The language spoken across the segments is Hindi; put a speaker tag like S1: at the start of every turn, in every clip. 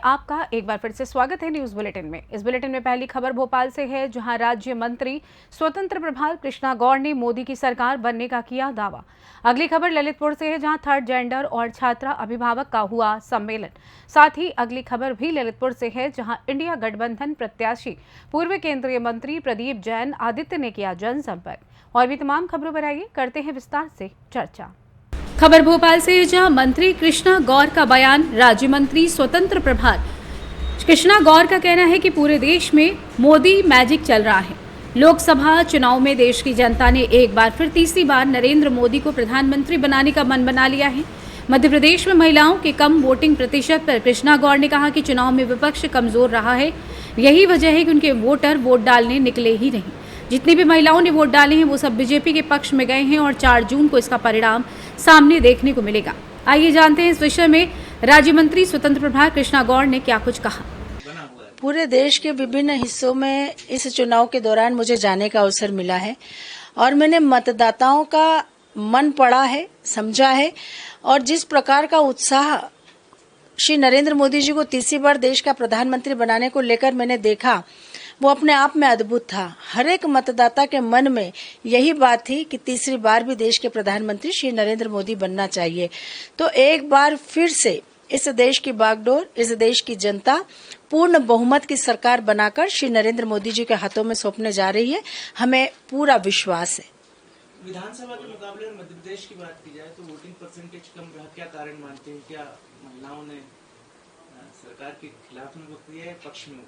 S1: आपका एक बार फिर से स्वागत है न्यूज बुलेटिन में। इस बुलेटिन में पहली खबर भोपाल से है, जहां राज्य मंत्री स्वतंत्र प्रभार कृष्णा गौर ने मोदी की सरकार बनने का किया दावा। अगली खबर ललितपुर से है, जहां थर्ड जेंडर और छात्रा अभिभावक का हुआ सम्मेलन। साथ ही अगली खबर भी ललितपुर से है, जहां इंडिया गठबंधन प्रत्याशी पूर्व केंद्रीय मंत्री प्रदीप जैन आदित्य ने किया जनसंपर्क। और भी तमाम खबरों पर आइए करते हैं विस्तार से चर्चा। खबर भोपाल से, जहां मंत्री कृष्णा गौर का बयान। राज्य मंत्री स्वतंत्र प्रभार कृष्णा गौर का कहना है कि पूरे देश में मोदी मैजिक चल रहा है। लोकसभा चुनाव में देश की जनता ने एक बार फिर तीसरी बार नरेंद्र मोदी को प्रधानमंत्री बनाने का मन बना लिया है। मध्य प्रदेश में महिलाओं के कम वोटिंग प्रतिशत पर कृष्णा गौर ने कहा कि चुनाव में विपक्ष कमजोर रहा है। यही वजह है कि उनके वोटर वोट डालने निकले ही नहीं। जितनी भी महिलाओं ने वोट डाले हैं वो सब बीजेपी के पक्ष में गए हैं और 4 जून को इसका परिणाम सामने देखने को मिलेगा। आइए जानते हैं इस विषय में राज्य मंत्री स्वतंत्र प्रभार कृष्णा गौर ने क्या कुछ कहा।
S2: पूरे देश के विभिन्न हिस्सों में इस चुनाव के दौरान मुझे जाने का अवसर मिला है और मैंने मतदाताओं का मन पढ़ा है, समझा है और जिस प्रकार का उत्साह श्री नरेंद्र मोदी जी को तीसरी बार देश का प्रधानमंत्री बनाने को लेकर मैंने देखा, वो अपने आप में अद्भुत था। हर एक मतदाता के मन में यही बात थी कि तीसरी बार भी देश के प्रधानमंत्री श्री नरेंद्र मोदी बनना चाहिए। तो एक बार फिर से इस देश की बागडोर, इस देश की जनता पूर्ण बहुमत की सरकार बनाकर श्री नरेंद्र मोदी जी के हाथों में सौंपने जा रही है। हमें पूरा विश्वास है।
S3: विधानसभा के मुकाबले और मध्य प्रदेश की बात की जाए तो वोटिंग परसेंटेज कम रहा, क्या कारण मानते हैं? क्या महिलाओं ने सरकार के खिलाफ में वोट दिया है, पक्ष में?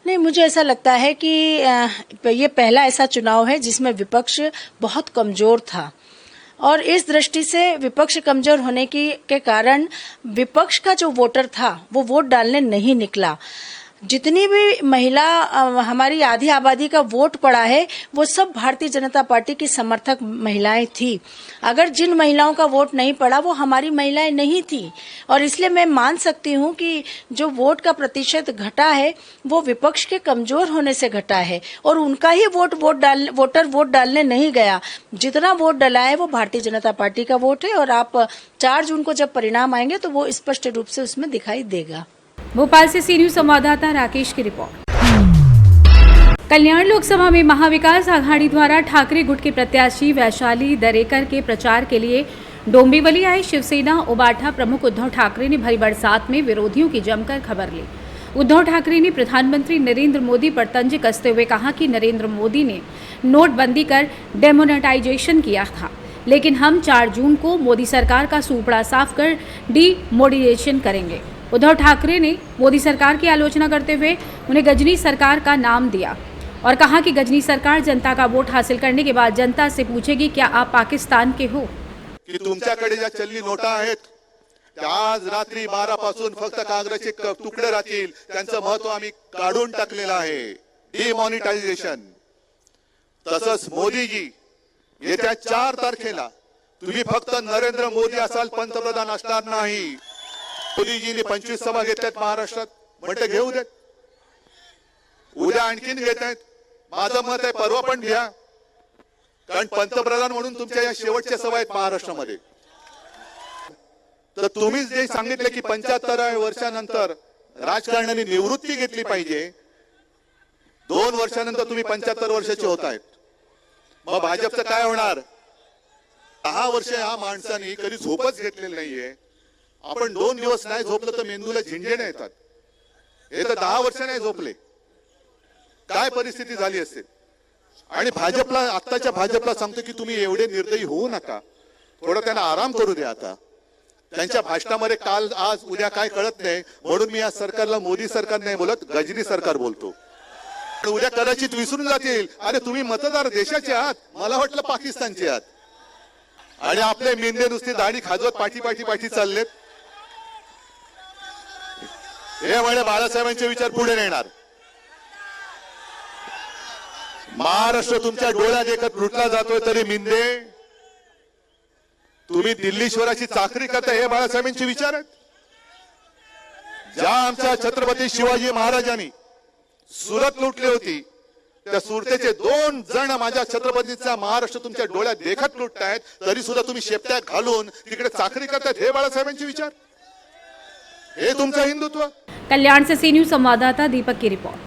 S2: नहीं, मुझे ऐसा लगता है कि ये पहला ऐसा चुनाव है जिसमें विपक्ष बहुत कमजोर था और इस दृष्टि से विपक्ष कमजोर होने के कारण विपक्ष का जो वोटर था वो वोट डालने नहीं निकला। जितनी भी महिला हमारी आधी आबादी का वोट पड़ा है वो सब भारतीय जनता पार्टी की समर्थक महिलाएं थी। अगर जिन महिलाओं का वोट नहीं पड़ा वो हमारी महिलाएं नहीं थी और इसलिए मैं मान सकती हूं कि जो वोट का प्रतिशत घटा है वो विपक्ष के कमजोर होने से घटा है और उनका ही वोटर वोट डालने नहीं गया। जितना वोट डला है वो भारतीय जनता पार्टी का वोट है और आप 4 जून को जब परिणाम आएंगे तो वो स्पष्ट रूप से उसमें दिखाई देगा।
S1: भोपाल से सी न्यूज संवाददाता राकेश की रिपोर्ट। कल्याण लोकसभा में महाविकास आघाड़ी द्वारा ठाकरे गुट के प्रत्याशी वैशाली दरेकर के प्रचार के लिए डोंबिवली आए शिवसेना उबाठा प्रमुख उद्धव ठाकरे ने भरी बरसात में विरोधियों की जमकर खबर ली। उद्धव ठाकरे ने प्रधानमंत्री नरेंद्र मोदी पर तंज कसते हुए कहा कि नरेंद्र मोदी ने नोटबंदी कर डेमोनेटाइजेशन किया था, लेकिन हम 4 जून को मोदी सरकार का सूपड़ा साफ कर डीमोनेटाइजेशन करेंगे। उद्धव ठाकरे ने मोदी सरकार की आलोचना करते हुए उन्हें गजनी सरकार का नाम दिया और कहा कि गजनी सरकार जनता का वोट हासिल करने के बाद जनता से पूछेगी क्या आप पाकिस्तान के हो।
S4: की तुमच्याकडे ज्या चलनी नोटा आहेत त्या आज रात्री 12 पासून फक्त कागदाचे तुकडे राहतील, त्यांचं महत्व आम्ही काढून टाकलेलं आहे, डिमॉनिटायझेशन। तसंच मोदीजी येत्या 4 तारखेला तुम्ही फक्त नरेंद्र मोदी असाल, पंतप्रधान असणार नाही। मोदीजींनी 25 सभा घेतल्यात महाराष्ट्रात, म्हटलं घेऊ देत, उद्या आणखीन घेत आहेत। माझं मत आहे परवा पण घ्या, कारण पंतप्रधान म्हणून तुमच्या या शेवटच्या सभा आहेत महाराष्ट्रामध्ये। तर तुम्हीच जे सांगितले की 75व्या वर्षानंतर राजकारणाने निवृत्ती घेतली पाहिजे, 2 वर्षानंतर तुम्ही 75 वर्षाचे होत आहेत, मग भाजपचं काय होणार? 10 वर्ष या माणसाने कधी झोपच घेतलेली नाहीये। आपण 2 दिवस नाही झोपलं तर मेंदूला झिंजेणे येतात, हे तर 10 वर्ष नाही झोपले, काय परिस्थिती झाली असेल? आणि भाजपला, आत्ताच्या भाजपला सांगतो की तुम्ही एवढे निर्दयी होऊ नका, थोडं त्यांना आराम करू द्या। आता त्यांच्या भाषणामध्ये काल आज उद्या काय कळत नाही, म्हणून मी या सरकारला मोदी सरकार नाही बोलत, गजनी सरकार बोलतो। उद्या कदाचित विसरून जातील, अरे तुम्ही मतदार देशाचे आहात, मला वाटलं पाकिस्तानचे आहात। आणि आपले मेंढे नुसती दाढी खाजवत पाठी चाललेत। हे म्हणे बाळासाहेबांचे विचार पुढे नेणार। महाराष्ट्र तुमच्या डोळ्यात एकच लुटला जातोय तरी मिंदे तुम्ही दिल्लीश्वराची चाकरी करताय, हे बाळासाहेबांचे विचार आहेत। ज्या आमच्या छत्रपती शिवाजी महाराजांनी सुरत लुटली होती, त्या सुरतेचे 2 जण माझ्या छत्रपतीचा महाराष्ट्र तुमच्या डोळ्यात देखत लुटतायत, तरी सुद्धा तुम्ही शेपट्या घालून तिकडे चाकरी करतायत, हे बाळासाहेबांचे विचार, हे तुमचं हिंदुत्व।
S1: कल्याण से सी न्यूज संवाददाता दीपक की रिपोर्ट।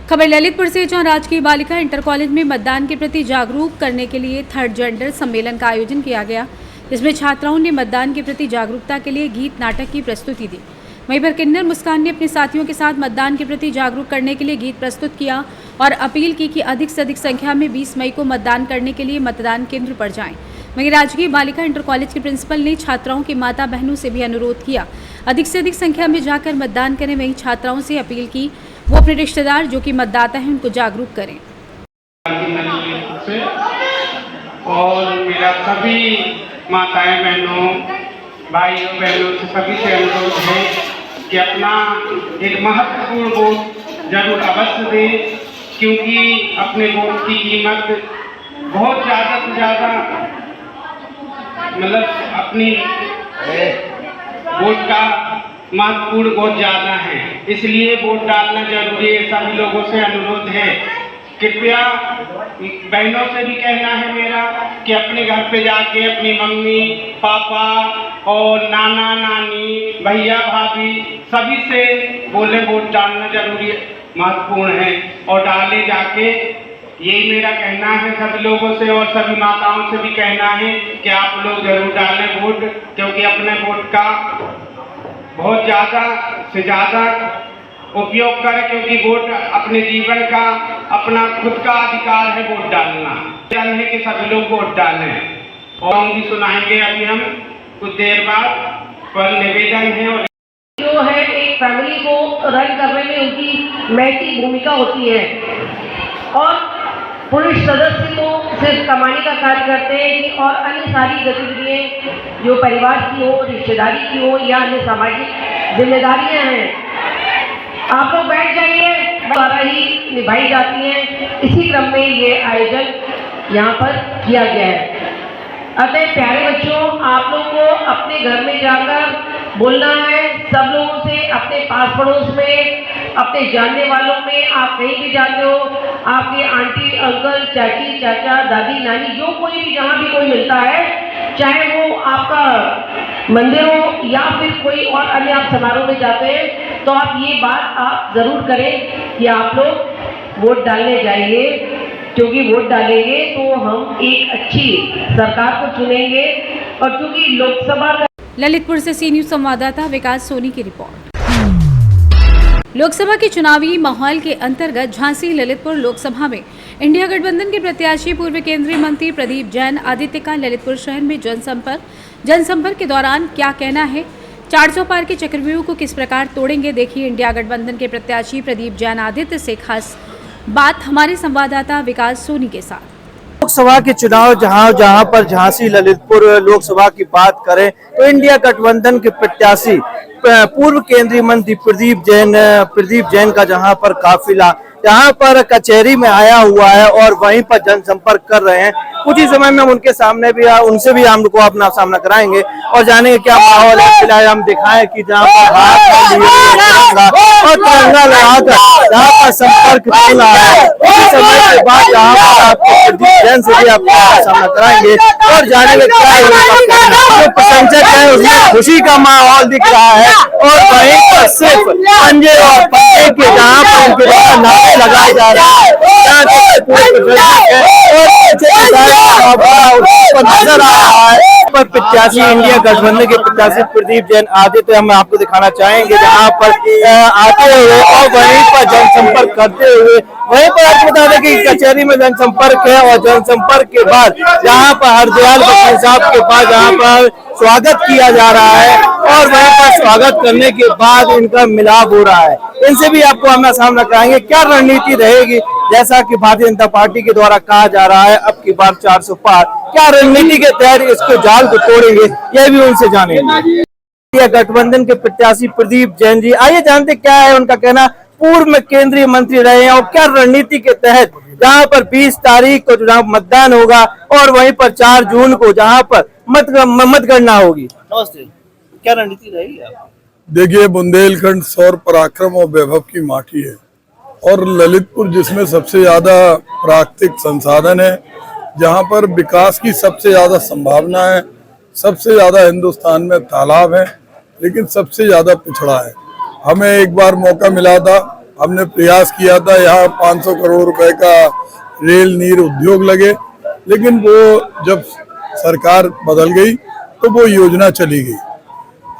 S1: खबर ललितपुर से, जहां राजकीय बालिका इंटर कॉलेज में मतदान के प्रति जागरूक करने के लिए थर्ड जेंडर सम्मेलन का आयोजन किया गया, जिसमें छात्राओं ने मतदान के प्रति जागरूकता के लिए गीत नाटक की प्रस्तुति दी। वहीं पर किन्नर मुस्कान ने अपने साथियों के साथ मतदान के प्रति जागरूक करने के लिए गीत प्रस्तुत किया और अपील की कि अधिक से अधिक संख्या में 20 मई को मतदान करने के लिए मतदान केंद्र पर जाएं। वहीं राजकीय बालिका इंटर कॉलेज के प्रिंसिपल ने छात्राओं की माता बहनों से भी अनुरोध किया अधिक से अधिक संख्या में जाकर मतदान करें। वहीं छात्राओं से अपील की वो अपने रिश्तेदार जो कि मतदाता हैं उनको जागरूक करें।
S5: और मेरा सभी माताएं बहनों, भाइयों बहनों से सभी से अनुरोध है कि अपना एक महत्वपूर्ण वोट जरूर अवश्य दें, क्योंकि अपने वोट की कीमत बहुत ज़्यादा से ज़्यादा, मतलब अपनी वोट का महत्वपूर्ण बहुत ज़्यादा है, इसलिए वोट डालना जरूरी है। सभी लोगों से अनुरोध है, कृपया बहनों से भी कहना है मेरा कि अपने घर पे जाके अपनी मम्मी पापा और नाना नानी भैया भाभी सभी से बोले वोट डालना जरूरी है, महत्वपूर्ण है, और डाले जाके। यही मेरा कहना है सभी लोगों से, और सभी माताओं से भी कहना है कि आप लोग जरूर डालें वोट, क्योंकि अपने वोट का बहुत ज़्यादा से ज़्यादा उपयोग करें, क्योंकि वोट अपने जीवन का अपना खुद का अधिकार है वोट डालना। है कि सभी लोग वोट डालें। और हम भी सुनाएंगे अभी हम कुछ देर बाद, पर निवेदन है और
S6: जो है एक फैमिली को रन करने में उनकी महती भूमिका होती है, और पुरुष सदस्य तो सिर्फ कमाने का कार्य करते हैं और अन्य सारी गतिविधियाँ जो परिवार की हो, रिश्तेदारी की हो या अन्य सामाजिक जिम्मेदारियाँ हैं, आप लोग बैठ जाइए, द्वारा ही निभाई जाती हैं। इसी क्रम में ये आयोजन यहाँ पर किया गया है। अतः प्यारे बच्चों, आप लोग को अपने घर में जाकर बोलना है, सब लोगों से, अपने पास पड़ोस में, अपने जानने वालों में, आप कहीं भी जाते हो, आपके आंटी अंकल चाची चाचा दादी नानी जो कोई भी जहाँ भी कोई मिलता है, चाहे वो आपका मंदिर हो या फिर कोई और अन्य आप समारोह में जाते हैं, तो आप ये बात आप जरूर करें कि आप लोग वोट डालने जाइए, क्योंकि वोट डालेंगे तो हम एक अच्छी सरकार को चुनेंगे। और क्योंकि लोकसभा का
S1: ललितपुर से सी न्यूज संवाददाता विकास सोनी की रिपोर्ट। लोकसभा के चुनावी माहौल के अंतर्गत झांसी ललितपुर लोकसभा में इंडिया गठबंधन के प्रत्याशी पूर्व केंद्रीय मंत्री प्रदीप जैन आदित्य का ललितपुर शहर में जनसंपर्क के दौरान क्या कहना है, 400 पार के चक्रव्यूह को किस प्रकार तोड़ेंगे, देखिए इंडिया गठबंधन के प्रत्याशी प्रदीप जैन आदित्य से खास बात हमारे संवाददाता विकास सोनी के साथ।
S7: लोकसभा के चुनाव जहां पर झांसी ललितपुर लोकसभा की बात करें तो इंडिया गठबंधन के प्रत्याशी पूर्व केंद्रीय मंत्री प्रदीप जैन का जहां पर काफिला यहाँ पर कचहरी में आया हुआ है और वहीं पर जनसंपर्क कर रहे हैं। कुछ ही समय में उनसे भी हम लोग को अपना सामना कराएंगे और जानेंगे क्या माहौल है। फिलहाल हम दिखाएं कि जहाँ पर हाथ और तिरंगा लगाकर जहाँ पर संपर्क चल रहा है, कुछ समय के बाद यहाँ पर आपको प्रदीप जैन से भी आपका सामना कराएंगे और जानेंगे क्या प्रशंसक है उसमें खुशी का माहौल दिख रहा है, और वहीं पर सिर्फ पंजे और पंजे के जहाँ पर उनके द्वारा नारे लगाए जा रहे हैं, नजर आ रहा है। पर प्रत्याशी इंडिया गठबंधन के प्रत्याशी प्रदीप जैन आदित्य हम आपको दिखाना चाहेंगे जहाँ पर आते हुए और वहीं पर जनसंपर्क करते हुए, वहीं पर आपको बता दें कि कचहरी में जनसंपर्क है और जनसंपर्क के बाद जहाँ पर हरदयाल साहब के पास जहाँ पर स्वागत किया जा रहा है और वहीं पर स्वागत करने के बाद इनका मिलाप हो रहा है। इनसे भी आपको आमना सामना कराएंगे क्या रणनीति रहेगी, जैसा कि भारतीय जनता पार्टी के द्वारा कहा जा रहा है अब की बार 400 पार, क्या रणनीति के तहत इसको जाल को तोड़ेंगे, यह भी उनसे जानेंगे। गठबंधन के प्रत्याशी प्रदीप जैन जी, आइए जानते क्या है उनका कहना। पूर्व में केंद्रीय मंत्री रहे हैं और क्या रणनीति के तहत जहां पर 20 तारीख को चुनाव मतदान होगा और वहीं पर 4 जून को जहां पर मतगणना होगी। नमस्ते, क्या रणनीति रहेगी आप?
S8: देखिए, बुंदेलखंड सौर पराक्रम और वैभव की माटी है और ललितपुर जिसमें सबसे ज्यादा प्राकृतिक संसाधन है, जहां पर विकास की सबसे ज्यादा संभावना है, सबसे ज्यादा हिंदुस्तान में तालाब है, लेकिन सबसे ज्यादा पिछड़ा है। हमें एक बार मौका मिला था, हमने प्रयास किया था यहाँ 500 करोड़ रुपए का रेल नीर उद्योग लगे, लेकिन वो जब सरकार बदल गई तो वो योजना चली गई।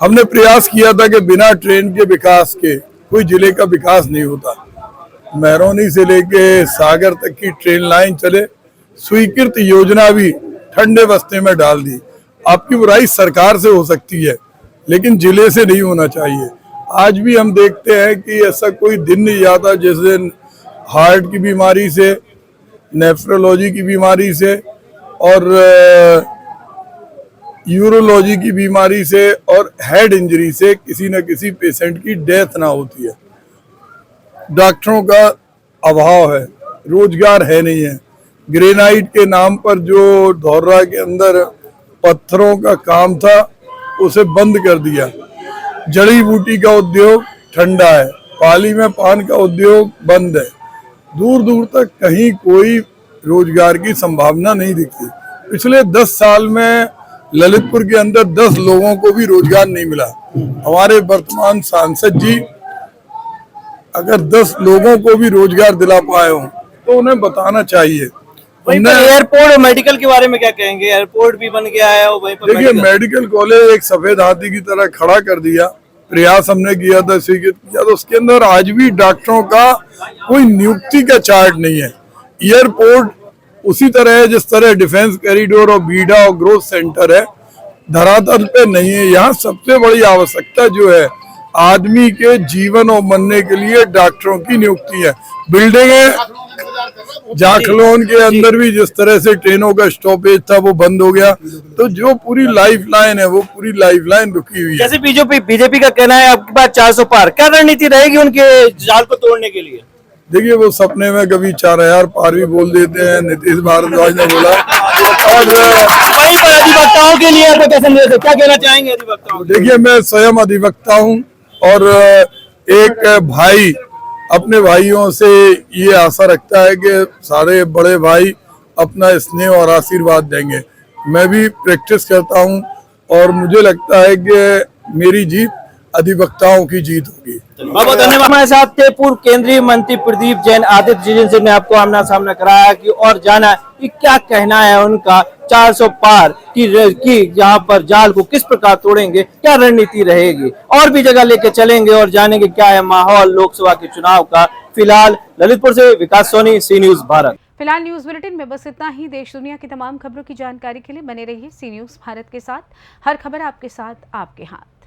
S8: हमने प्रयास किया था कि बिना ट्रेन के विकास के कोई जिले का विकास नहीं होता। महरौनी से लेके सागर तक की ट्रेन लाइन चले, स्वीकृत योजना भी ठंडे बस्ते में डाल दी। आपकी बुराई सरकार से हो सकती है, लेकिन जिले से नहीं होना चाहिए। आज भी हम देखते हैं कि ऐसा कोई दिन नहीं जाता जिस दिन हार्ट की बीमारी से, नेफ्रोलॉजी की बीमारी से और यूरोलॉजी की बीमारी से और हेड इंजरी से किसी न किसी पेशेंट की डेथ ना होती है। डॉक्टरों का अभाव है, रोजगार है नहीं है। ग्रेनाइट के नाम पर जो धौर्रा के अंदर पत्थरों का काम था उसे बंद कर दिया। जड़ी बूटी का उद्योग ठंडा है, पाली में पान का उद्योग बंद है। दूर दूर तक कहीं कोई रोजगार की संभावना नहीं दिखती। पिछले 10 साल में ललितपुर के अंदर 10 लोगों को भी रोजगार नहीं मिला। हमारे वर्तमान सांसद जी अगर 10 लोगों को भी रोजगार दिला पाए हो तो उन्हें बताना चाहिए।
S7: एयरपोर्ट और मेडिकल के बारे में क्या कहेंगे? एयरपोर्ट भी बन गया है और वहीं पर
S8: देखिए, मेडिकल कॉलेज एक सफेद हाथी की तरह खड़ा कर दिया। प्रयास हमने किया था, स्वीकृत किया, तो उसके अंदर आज भी डॉक्टरों का कोई नियुक्ति का चार्ट नहीं है। एयरपोर्ट उसी तरह है जिस तरह डिफेंस कॉरिडोर और बीडा और ग्रोथ सेंटर है, धरातल पे नहीं है। यहाँ सबसे बड़ी आवश्यकता जो है आदमी के जीवन और मरने के लिए डॉक्टरों की नियुक्ति है। बिल्डिंगें जाखलोन के अंदर भी जिस तरह से ट्रेनों का स्टॉपेज था वो बंद हो गया, तो जो पूरी लाइफ लाइन है वो पूरी लाइफ लाइन रुकी हुई है।
S7: जैसे बीजेपी का कहना है आपके पास 400 पार, क्या रणनीति रहेगी उनके जाल को तोड़ने के लिए?
S8: देखिए, वो सपने में कभी 4000 पार भी बोल देते हैं, नीतीश भारद्वाज ने बोला। और
S7: वहीं पर अधिवक्ताओं के लिए आपको क्या संदेश है, क्या कहना चाहेंगे अधिवक्ताओं?
S8: देखिए, मैं स्वयं अधिवक्ता हूँ और एक भाई अपने भाइयों से ये आशा रखता है कि सारे बड़े भाई अपना स्नेह और आशीर्वाद देंगे। मैं भी प्रैक्टिस करता हूँ और मुझे लगता है कि मेरी जीत अधिवक्ताओं की जीत होगी।
S7: बहुत बहुत धन्यवाद। हमारे साथ थे पूर्व केंद्रीय मंत्री प्रदीप जैन आदित्य, जिनसे ने आपको आमना सामना कराया कि और जाना कि क्या कहना है उनका 400 पार की यहाँ पर जाल को किस प्रकार तोड़ेंगे, क्या रणनीति रहेगी, और भी जगह लेके चलेंगे और जानेंगे क्या है माहौल लोकसभा के चुनाव का। फिलहाल ललितपुर से विकास सोनी, सी न्यूज भारत।
S1: फिलहाल न्यूज बुलेटिन में बस इतना ही। देश दुनिया की तमाम खबरों की जानकारी के लिए बने रहिए सी न्यूज भारत के साथ। हर खबर आपके साथ, आपके हाथ।